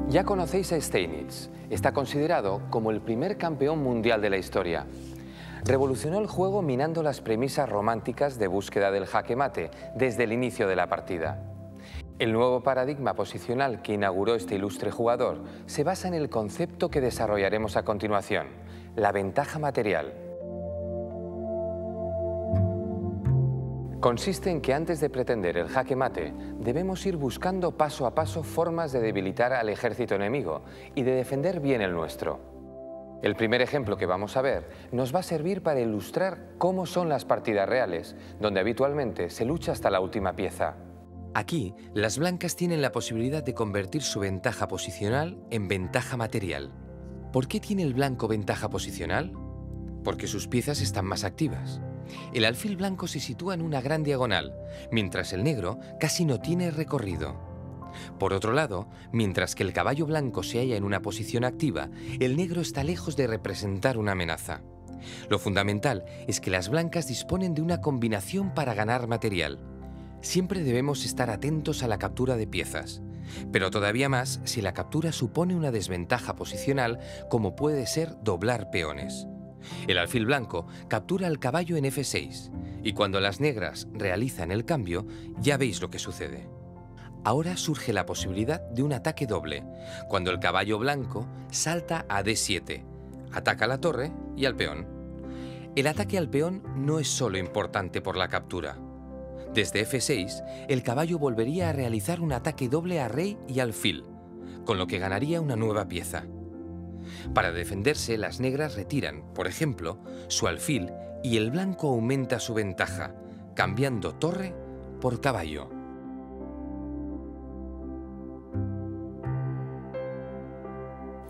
Ya conocéis a Steinitz. Está considerado como el primer campeón mundial de la historia. Revolucionó el juego minando las premisas románticas de búsqueda del jaque mate desde el inicio de la partida. El nuevo paradigma posicional que inauguró este ilustre jugador se basa en el concepto que desarrollaremos a continuación, la ventaja material. Consiste en que antes de pretender el jaque mate, debemos ir buscando paso a paso formas de debilitar al ejército enemigo y de defender bien el nuestro. El primer ejemplo que vamos a ver nos va a servir para ilustrar cómo son las partidas reales, donde habitualmente se lucha hasta la última pieza. Aquí, las blancas tienen la posibilidad de convertir su ventaja posicional en ventaja material. ¿Por qué tiene el blanco ventaja posicional? Porque sus piezas están más activas. El alfil blanco se sitúa en una gran diagonal, mientras el negro casi no tiene recorrido. Por otro lado, mientras que el caballo blanco se halla en una posición activa, el negro está lejos de representar una amenaza. Lo fundamental es que las blancas disponen de una combinación para ganar material. Siempre debemos estar atentos a la captura de piezas, pero todavía más si la captura supone una desventaja posicional, como puede ser doblar peones. El alfil blanco captura al caballo en F6, y cuando las negras realizan el cambio, ya veis lo que sucede. Ahora surge la posibilidad de un ataque doble, cuando el caballo blanco salta a D7, ataca a la torre y al peón. El ataque al peón no es solo importante por la captura. Desde F6, el caballo volvería a realizar un ataque doble a rey y alfil, con lo que ganaría una nueva pieza. Para defenderse, las negras retiran, por ejemplo, su alfil y el blanco aumenta su ventaja, cambiando torre por caballo.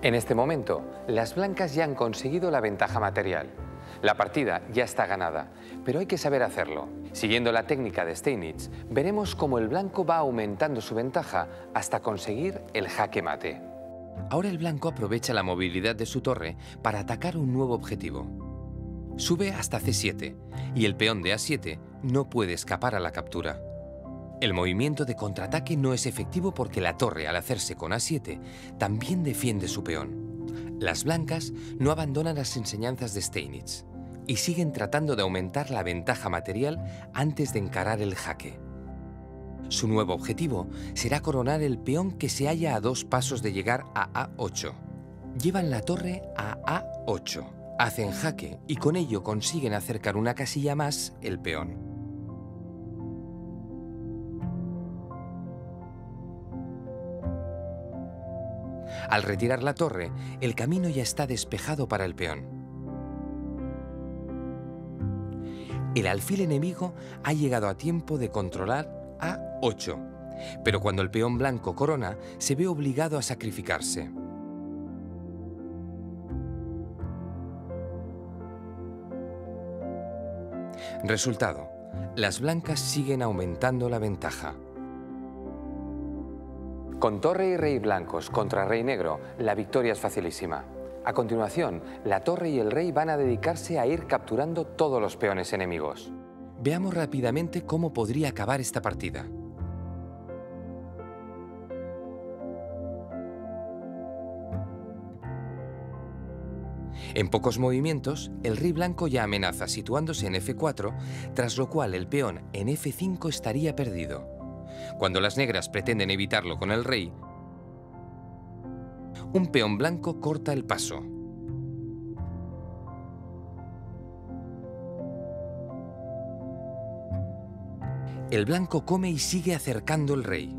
En este momento, las blancas ya han conseguido la ventaja material. La partida ya está ganada, pero hay que saber hacerlo. Siguiendo la técnica de Steinitz, veremos cómo el blanco va aumentando su ventaja hasta conseguir el jaque mate. Ahora el blanco aprovecha la movilidad de su torre para atacar un nuevo objetivo. Sube hasta C7 y el peón de A7 no puede escapar a la captura. El movimiento de contraataque no es efectivo porque la torre, al hacerse con A7, también defiende su peón. Las blancas no abandonan las enseñanzas de Steinitz y siguen tratando de aumentar la ventaja material antes de encarar el jaque. Su nuevo objetivo será coronar el peón que se halla a 2 pasos de llegar a A8. Llevan la torre a A8, hacen jaque y con ello consiguen acercar una casilla más el peón. Al retirar la torre, el camino ya está despejado para el peón. El alfil enemigo ha llegado a tiempo de controlar A8, pero cuando el peón blanco corona, se ve obligado a sacrificarse. Resultado: las blancas siguen aumentando la ventaja. Con torre y rey blancos contra rey negro, la victoria es facilísima. A continuación, la torre y el rey van a dedicarse a ir capturando todos los peones enemigos. Veamos rápidamente cómo podría acabar esta partida. En pocos movimientos, el rey blanco ya amenaza situándose en F4, tras lo cual el peón en F5 estaría perdido. Cuando las negras pretenden evitarlo con el rey, un peón blanco corta el paso. El blanco come y sigue acercando el rey.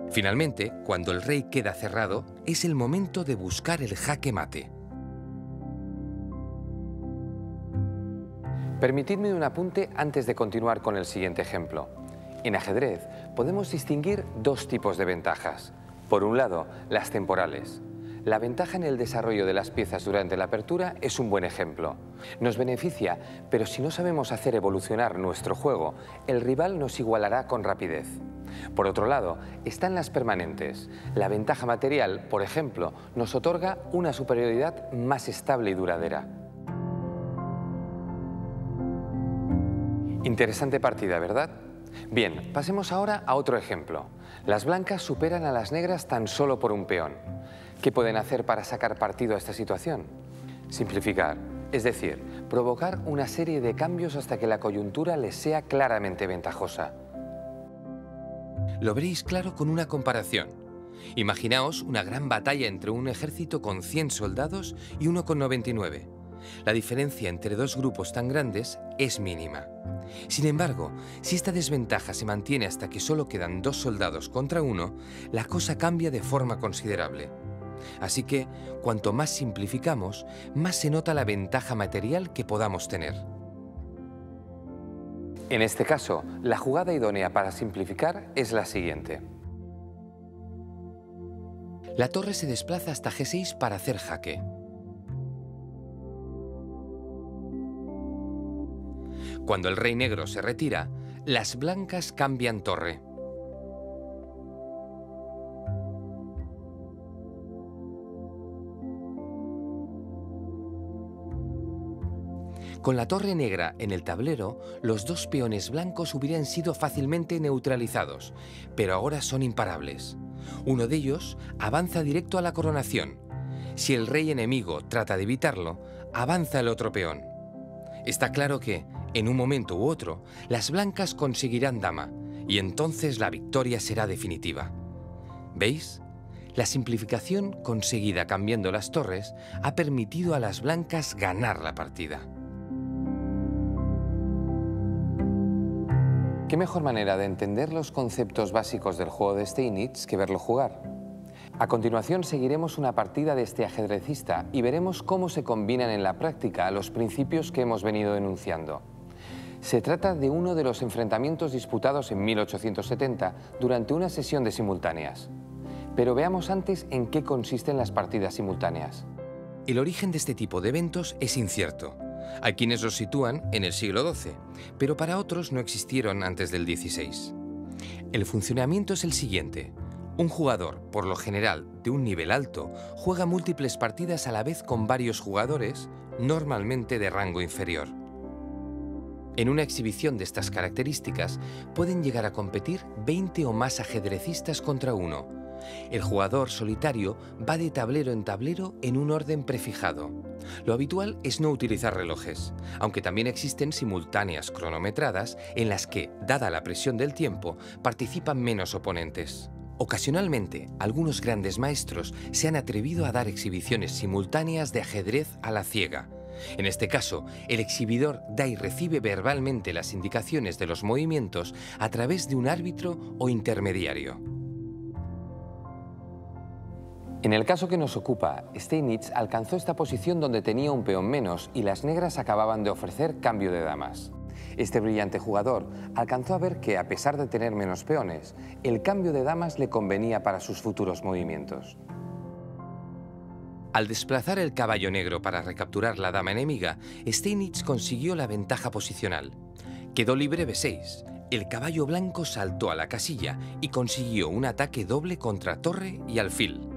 Finalmente, cuando el rey queda cerrado, es el momento de buscar el jaque mate. Permitidme un apunte antes de continuar con el siguiente ejemplo. En ajedrez podemos distinguir dos tipos de ventajas. Por un lado, las temporales. La ventaja en el desarrollo de las piezas durante la apertura es un buen ejemplo. Nos beneficia, pero si no sabemos hacer evolucionar nuestro juego, el rival nos igualará con rapidez. Por otro lado, están las permanentes. La ventaja material, por ejemplo, nos otorga una superioridad más estable y duradera. Interesante partida, ¿verdad? Bien, pasemos ahora a otro ejemplo. Las blancas superan a las negras tan solo por un peón. ¿Qué pueden hacer para sacar partido a esta situación? Simplificar, es decir, provocar una serie de cambios hasta que la coyuntura les sea claramente ventajosa. Lo veréis claro con una comparación. Imaginaos una gran batalla entre un ejército con 100 soldados y uno con 99. La diferencia entre dos grupos tan grandes es mínima. Sin embargo, si esta desventaja se mantiene hasta que solo quedan 2 soldados contra 1, la cosa cambia de forma considerable. Así que, cuanto más simplificamos, más se nota la ventaja material que podamos tener. En este caso, la jugada idónea para simplificar es la siguiente. La torre se desplaza hasta G6 para hacer jaque. Cuando el rey negro se retira, las blancas cambian torre. Con la torre negra en el tablero, los dos peones blancos hubieran sido fácilmente neutralizados, pero ahora son imparables. Uno de ellos avanza directo a la coronación. Si el rey enemigo trata de evitarlo, avanza el otro peón. Está claro que, en un momento u otro, las blancas conseguirán dama, y entonces la victoria será definitiva. ¿Veis? La simplificación conseguida cambiando las torres ha permitido a las blancas ganar la partida. ¿Qué mejor manera de entender los conceptos básicos del juego de Steinitz que verlo jugar? A continuación seguiremos una partida de este ajedrecista y veremos cómo se combinan en la práctica los principios que hemos venido enunciando. Se trata de uno de los enfrentamientos disputados en 1870 durante una sesión de simultáneas. Pero veamos antes en qué consisten las partidas simultáneas. El origen de este tipo de eventos es incierto. Hay quienes los sitúan en el siglo XII, pero para otros no existieron antes del XVI. El funcionamiento es el siguiente. Un jugador, por lo general de un nivel alto, juega múltiples partidas a la vez con varios jugadores, normalmente de rango inferior. En una exhibición de estas características pueden llegar a competir 20 o más ajedrecistas contra uno. El jugador solitario va de tablero en tablero en un orden prefijado. Lo habitual es no utilizar relojes, aunque también existen simultáneas cronometradas en las que, dada la presión del tiempo, participan menos oponentes. Ocasionalmente, algunos grandes maestros se han atrevido a dar exhibiciones simultáneas de ajedrez a la ciega. En este caso, el exhibidor da y recibe verbalmente las indicaciones de los movimientos a través de un árbitro o intermediario. En el caso que nos ocupa, Steinitz alcanzó esta posición donde tenía un peón menos y las negras acababan de ofrecer cambio de damas. Este brillante jugador alcanzó a ver que, a pesar de tener menos peones, el cambio de damas le convenía para sus futuros movimientos. Al desplazar el caballo negro para recapturar la dama enemiga, Steinitz consiguió la ventaja posicional. Quedó libre B6. El caballo blanco saltó a la casilla y consiguió un ataque doble contra torre y alfil.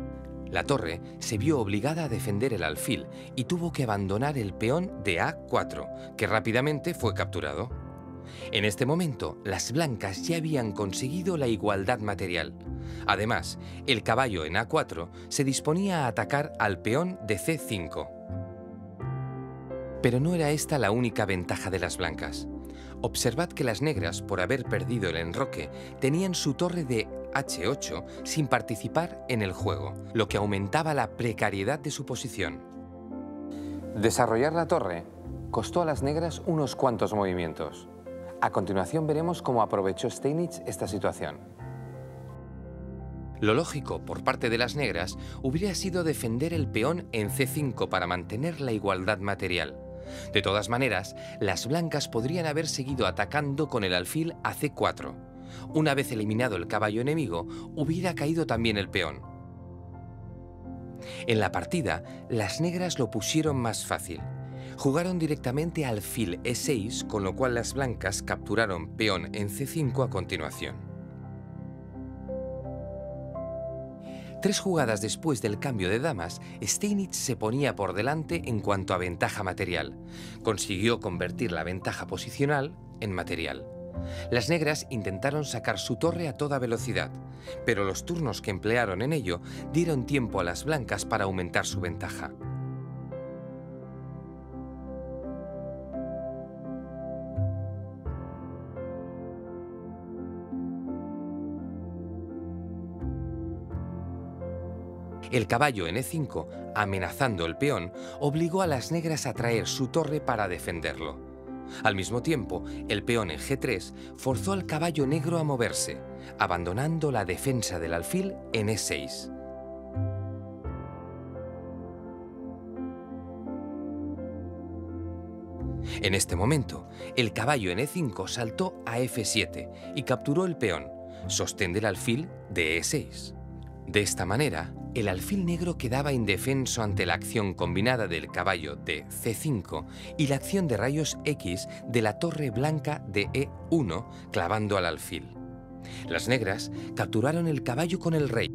La torre se vio obligada a defender el alfil y tuvo que abandonar el peón de A4, que rápidamente fue capturado. En este momento, las blancas ya habían conseguido la igualdad material. Además, el caballo en A4 se disponía a atacar al peón de C5. Pero no era esta la única ventaja de las blancas. Observad que las negras, por haber perdido el enroque, tenían su torre de H8 sin participar en el juego, lo que aumentaba la precariedad de su posición. Desarrollar la torre costó a las negras unos cuantos movimientos. A continuación veremos cómo aprovechó Steinitz esta situación. Lo lógico por parte de las negras hubiera sido defender el peón en C5 para mantener la igualdad material. De todas maneras, las blancas podrían haber seguido atacando con el alfil a C4. Una vez eliminado el caballo enemigo, hubiera caído también el peón. En la partida, las negras lo pusieron más fácil. Jugaron directamente alfil E6, con lo cual las blancas capturaron peón en C5 a continuación. 3 jugadas después del cambio de damas, Steinitz se ponía por delante en cuanto a ventaja material. Consiguió convertir la ventaja posicional en material. Las negras intentaron sacar su torre a toda velocidad, pero los turnos que emplearon en ello dieron tiempo a las blancas para aumentar su ventaja. El caballo en E5, amenazando el peón, obligó a las negras a traer su torre para defenderlo. Al mismo tiempo, el peón en G3 forzó al caballo negro a moverse, abandonando la defensa del alfil en E6. En este momento, el caballo en E5 saltó a F7 y capturó el peón, sostén del alfil de E6. De esta manera, el alfil negro quedaba indefenso ante la acción combinada del caballo de C5 y la acción de rayos X de la torre blanca de E1 clavando al alfil. Las negras capturaron el caballo con el rey,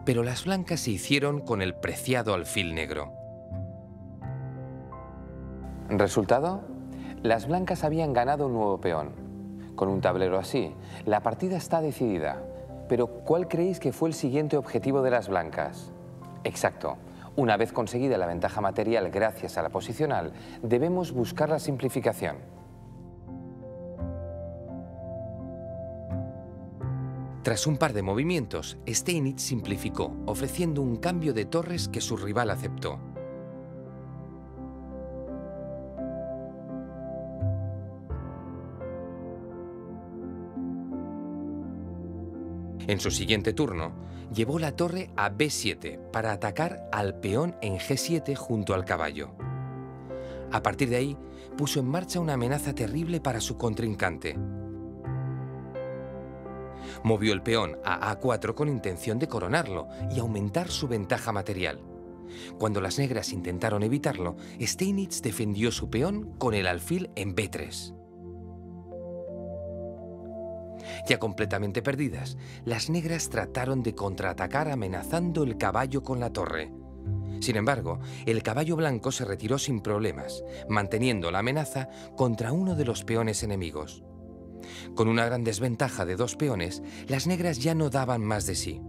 pero las blancas se hicieron con el preciado alfil negro. ¿Resultado? Las blancas habían ganado un nuevo peón. Con un tablero así, la partida está decidida. Pero, ¿cuál creéis que fue el siguiente objetivo de las blancas? Exacto. Una vez conseguida la ventaja material gracias a la posicional, debemos buscar la simplificación. Tras un par de movimientos, Steinitz simplificó, ofreciendo un cambio de torres que su rival aceptó. En su siguiente turno, llevó la torre a B7 para atacar al peón en G7 junto al caballo. A partir de ahí, puso en marcha una amenaza terrible para su contrincante. Movió el peón a A4 con intención de coronarlo y aumentar su ventaja material. Cuando las negras intentaron evitarlo, Steinitz defendió su peón con el alfil en B3. Ya completamente perdidas, las negras trataron de contraatacar amenazando el caballo con la torre. Sin embargo, el caballo blanco se retiró sin problemas, manteniendo la amenaza contra uno de los peones enemigos. Con una gran desventaja de 2 peones, las negras ya no daban más de sí.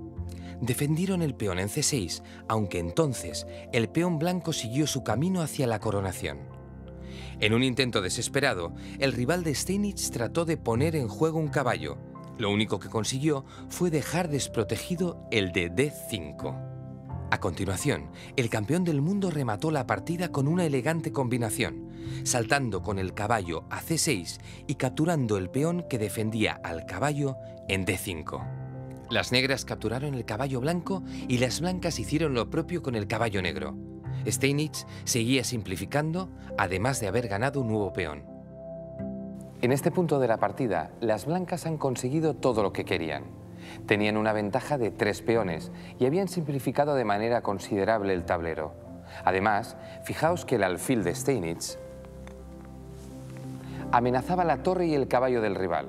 Defendieron el peón en C6, aunque entonces el peón blanco siguió su camino hacia la coronación. En un intento desesperado, el rival de Steinitz trató de poner en juego un caballo. Lo único que consiguió fue dejar desprotegido el de D5. A continuación, el campeón del mundo remató la partida con una elegante combinación, saltando con el caballo a C6 y capturando el peón que defendía al caballo en D5. Las negras capturaron el caballo blanco y las blancas hicieron lo propio con el caballo negro. Steinitz seguía simplificando, además de haber ganado un nuevo peón. En este punto de la partida, las blancas han conseguido todo lo que querían. Tenían una ventaja de 3 peones y habían simplificado de manera considerable el tablero. Además, fijaos que el alfil de Steinitz amenazaba la torre y el caballo del rival.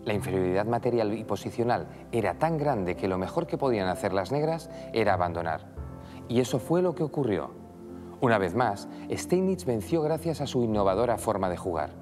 La inferioridad material y posicional era tan grande que lo mejor que podían hacer las negras era abandonar. Y eso fue lo que ocurrió. Una vez más, Steinitz venció gracias a su innovadora forma de jugar.